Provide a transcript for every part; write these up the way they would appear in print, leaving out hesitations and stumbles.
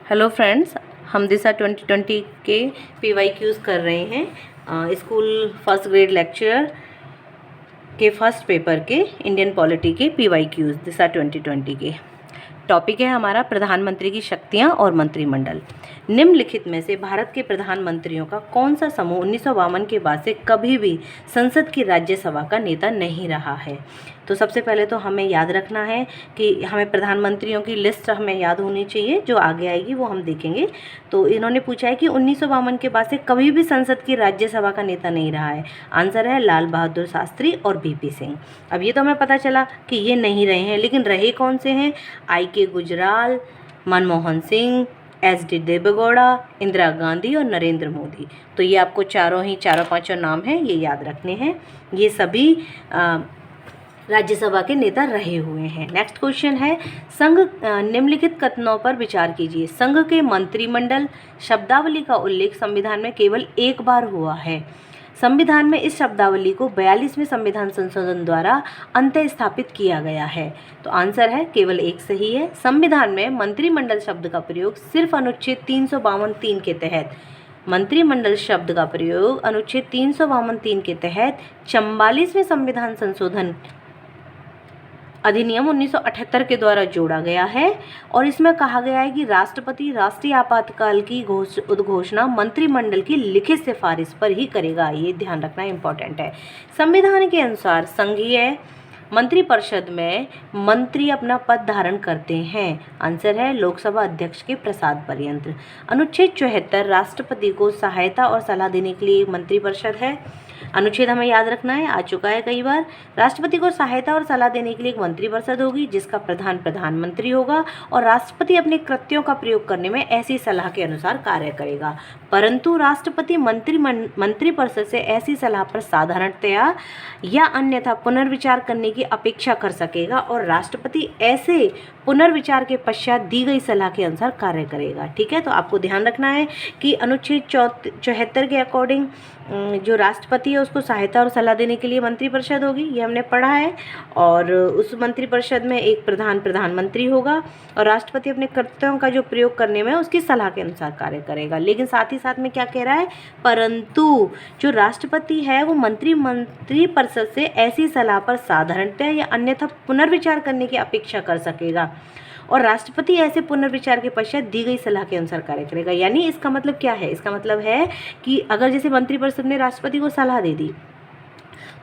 Hello friends, हम दिशा 2020 के PYQs कर रहे हैं स्कूल फर्स्ट ग्रेड लेक्चरर के फर्स्ट पेपर के इंडियन पॉलिटी के PYQs दिशा 2020 के। टॉपिक है हमारा प्रधानमंत्री की शक्तियां और मंत्रिमंडल। निम्नलिखित में से भारत के प्रधानमंत्रियों का कौन सा समूह 1952 के बाद से कभी भी संसद की राज्यसभा का नेता नहीं रहा है? तो सबसे पहले तो हमें याद रखना है कि हमें प्रधानमंत्रियों की लिस्ट हमें याद होनी चाहिए, जो आगे आएगी वो हम देखेंगे। तो इन्होंने पूछा है कि 1952 के बाद से कभी भी संसद की राज्यसभा का नेता नहीं रहा है। आंसर है लाल बहादुर शास्त्री और VP सिंह। अब ये तो हमें पता चला कि ये नहीं रहे हैं, लेकिन रहे कौन से हैं? IK गुजराल, मनमोहन सिंह, SD देवेगौड़ा, इंदिरा गांधी और नरेंद्र मोदी। तो ये आपको चारों पांचों नाम हैं, ये याद रखने हैं। ये सभी राज्यसभा के नेता रहे हुए हैं। नेक्स्ट क्वेश्चन है, संघ निम्नलिखित कथनों पर विचार कीजिए। संघ के मंत्रिमंडल शब्दावली का उल्लेख संविधान में केवल एक बार हुआ है। संविधान में इस शब्दावली को 42वें संविधान संशोधन द्वारा अंतः स्थापित किया गया है। तो आंसर है केवल एक सही है। संविधान में मंत्रिमंडल शब्द का प्रयोग सिर्फ अनुच्छेद 352(3) के तहत, मंत्रिमंडल शब्द का प्रयोग अनुच्छेद 352(3) के तहत 44वें संविधान संशोधन अधिनियम 1978 के द्वारा जोड़ा गया है। और इसमें कहा गया है कि राष्ट्रपति राष्ट्रीय आपातकाल की उद्घोषणा मंत्रिमंडल की लिखित सिफारिश पर ही करेगा। ये ध्यान रखना इंपॉर्टेंट है। संविधान के अनुसार संघीय मंत्रिपरिषद में मंत्री अपना पद धारण करते हैं। आंसर है लोकसभा अध्यक्ष के प्रसाद पर्यंत। अनुच्छेद 74 राष्ट्रपति को सहायता और सलाह देने के लिए मंत्रिपरिषद है। अनुच्छेद हमें याद रखना है, आ चुका है कई बार। राष्ट्रपति को सहायता और सलाह देने के लिए एक मंत्रिपरिषद होगी, जिसका प्रधान प्रधानमंत्री होगा और राष्ट्रपति अपने कृत्यों का प्रयोग करने में ऐसी सलाह के अनुसार कार्य करेगा। परंतु राष्ट्रपति मंत्रिपरिषद से ऐसी सलाह पर साधारणतया या अन्यथा पुनर्विचार करने की अपेक्षा कर सकेगा और राष्ट्रपति ऐसे पुनर्विचार के पश्चात दी गई सलाह के अनुसार कार्य करेगा। ठीक है, तो आपको ध्यान रखना है कि अनुच्छेद 74 के अकॉर्डिंग जो राष्ट्रपति है उसको सहायता और सलाह देने के लिए मंत्रिपरिषद होगी, ये हमने पढ़ा है। और उस मंत्रिपरिषद में एक प्रधानमंत्री होगा और राष्ट्रपति अपने कर्तव्यों का जो प्रयोग करने में उसकी सलाह के अनुसार कार्य करेगा। लेकिन साथ ही साथ में क्या कह रहा है, परंतु जो राष्ट्रपति है वो मंत्रिपरिषद से ऐसी सलाह पर साधारणतः या अन्यथा पुनर्विचार करने की अपेक्षा कर सकेगा और राष्ट्रपति ऐसे पुनर्विचार के पश्चात दी गई सलाह के अनुसार कार्य करेगा। यानी इसका मतलब क्या है? इसका मतलब है कि अगर जैसे मंत्रिपरिषद ने राष्ट्रपति को सलाह दे दी,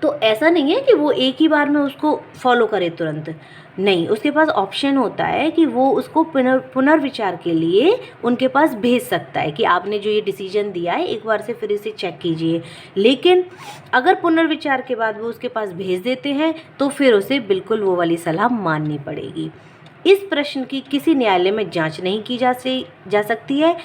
तो ऐसा नहीं है कि वो एक ही बार में उसको फॉलो करे तुरंत। नहीं, उसके पास ऑप्शन होता है कि वो उसको पुनर्विचार के लिए उनके पास भेज सकता है कि आपने जो ये डिसीजन दिया है एक बार से फिर इसे चेक कीजिए। लेकिन अगर पुनर्विचार के बाद वो उसके पास भेज देते हैं तो फिर उसे बिल्कुल वो वाली सलाह माननी पड़ेगी। इस प्रश्न की किसी न्यायालय में जांच नहीं की जा सकती है।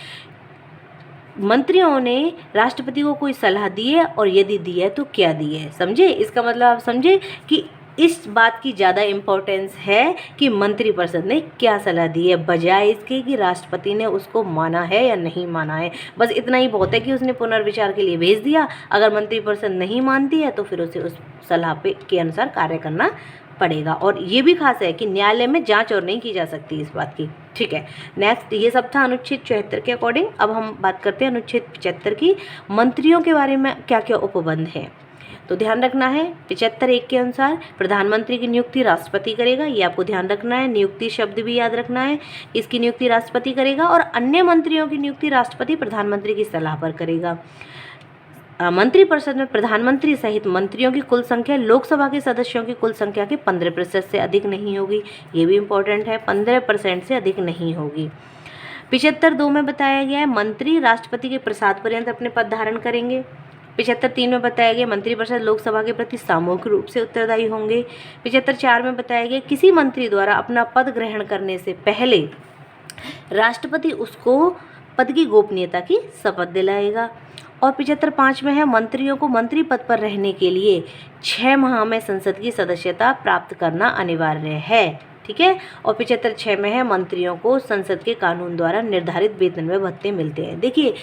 मंत्रियों ने राष्ट्रपति को कोई सलाह दी है और यदि दी है तो क्या दी है, समझे? इसका मतलब आप समझे कि इस बात की ज़्यादा इम्पोर्टेंस है कि मंत्रिपरिषद ने क्या सलाह दी है, बजाय इसके कि राष्ट्रपति ने उसको माना है या नहीं माना है। बस इतना ही बहुत है कि उसने पुनर्विचार के लिए भेज दिया। अगर मंत्रिपरिषद नहीं मानती है तो फिर उसे उस सलाह के अनुसार कार्य करना पड़ेगा। और ये भी खास है कि न्यायालय में जांच और नहीं की जा सकती इस बात की। ठीक है, नेक्स्ट ये सब था अनुच्छेद 74 के अकॉर्डिंग। अब हम बात करते हैं अनुच्छेद 75 की। मंत्रियों के बारे में क्या क्या उपबंध है, तो ध्यान रखना है। 75(1) के अनुसार प्रधानमंत्री की नियुक्ति राष्ट्रपति करेगा, ये आपको ध्यान रखना है। नियुक्ति शब्द भी याद रखना है, इसकी नियुक्ति राष्ट्रपति करेगा और अन्य मंत्रियों की नियुक्ति राष्ट्रपति प्रधानमंत्री की सलाह पर करेगा। मंत्रिपरिषद में प्रधानमंत्री सहित मंत्रियों की कुल संख्या लोकसभा के सदस्यों की कुल संख्या के 15% से अधिक नहीं होगी। ये भी इम्पोर्टेंट है, 15% से अधिक नहीं होगी। 75(2) में बताया गया है मंत्री राष्ट्रपति के प्रसाद पर्यंत अपने पद धारण करेंगे। 75(3) में बताया गया मंत्रिपरिषद लोकसभा के प्रति सामूहिक रूप से उत्तरदायी होंगे। 75(4) में बताया गया किसी मंत्री द्वारा अपना पद ग्रहण करने से पहले राष्ट्रपति उसको पद की गोपनीयता की शपथ दिलाएगा। और 75(5) में है मंत्रियों को मंत्री पद पर रहने के लिए 6 माह में संसद की सदस्यता प्राप्त करना अनिवार्य है। ठीक है, और 75(6) में है मंत्रियों को संसद के कानून द्वारा निर्धारित वेतन व भत्ते मिलते हैं। देखिए,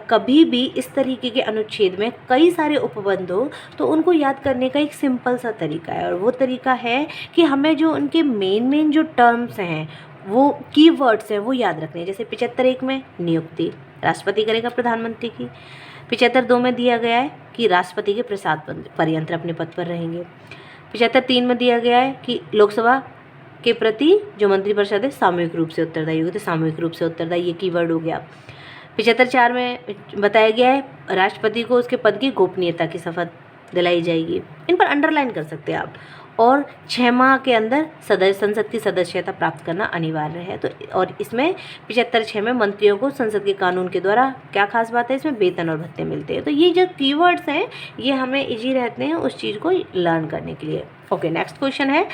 कभी भी इस तरीके के अनुच्छेद में कई सारे उपबंध हो तो उनको याद करने का एक सिंपल सा तरीका है, और वो तरीका है कि हमें जो उनके मेन जो टर्म्स हैं वो कीवर्ड्स हैं वो याद रखने हैं। जैसे 75(1) में नियुक्ति राष्ट्रपति करेगा प्रधानमंत्री की। 75(2) में दिया गया है कि राष्ट्रपति के प्रसाद पर्यंत अपने पद पर रहेंगे। 75(3) में दिया गया है कि लोकसभा के प्रति जो मंत्रिपरिषद है सामूहिक रूप से उत्तरदायी होगी, तो सामूहिक रूप से उत्तरदायी ये कीवर्ड हो गया। 75(4) में बताया गया है राष्ट्रपति को उसके पद की गोपनीयता की शपथ दिलाई जाएगी। इन पर अंडरलाइन कर सकते हैं आप। और 6 माह के अंदर संसद की सदस्यता प्राप्त करना अनिवार्य है। तो और इसमें 75(6) में मंत्रियों को संसद के कानून के द्वारा क्या खास बात है, इसमें वेतन और भत्ते मिलते हैं। तो ये जो कीवर्ड्स हैं ये हमें इजी रहते हैं उस चीज़ को लर्न करने के लिए। ओके, नेक्स्ट क्वेश्चन है।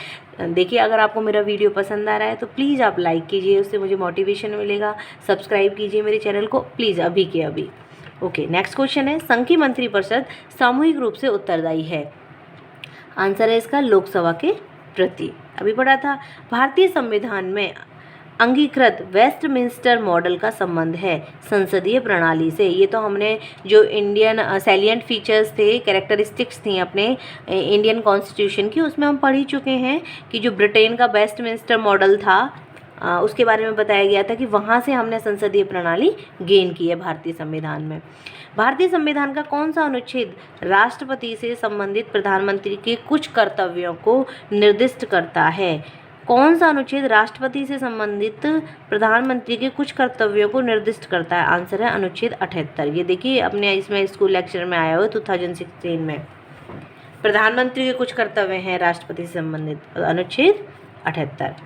देखिए, अगर आपको मेरा वीडियो पसंद आ रहा है तो प्लीज़ आप लाइक कीजिए, उससे मुझे मोटिवेशन मिलेगा। सब्सक्राइब कीजिए मेरे चैनल को प्लीज़ अभी के अभी। ओके, नेक्स्ट क्वेश्चन है, संघ की मंत्रिपरिषद सामूहिक रूप से उत्तरदायी है। आंसर है इसका लोकसभा के प्रति। अभी पढ़ा था। भारतीय संविधान में अंगीकृत वेस्टमिंस्टर मॉडल का संबंध है संसदीय प्रणाली से। ये तो हमने जो इंडियन सैलिएंट फीचर्स थे, कैरेक्टरिस्टिक्स थी अपने इंडियन कॉन्स्टिट्यूशन की, उसमें हम पढ़ ही चुके हैं कि जो ब्रिटेन का वेस्टमिंस्टर मॉडल था उसके बारे में बताया गया था कि वहाँ से हमने संसदीय प्रणाली गेन की है भारतीय संविधान में। भारतीय संविधान का कौन सा अनुच्छेद राष्ट्रपति से संबंधित प्रधानमंत्री के कुछ कर्तव्यों को निर्दिष्ट करता है? कौन सा अनुच्छेद राष्ट्रपति से संबंधित प्रधानमंत्री के कुछ कर्तव्यों को निर्दिष्ट करता है? आंसर है अनुच्छेद 78। ये देखिए अपने इसमें स्कूल लेक्चर में आया हुआ 2016 में। प्रधानमंत्री के कुछ कर्तव्य हैं राष्ट्रपति से संबंधित, अनुच्छेद 78।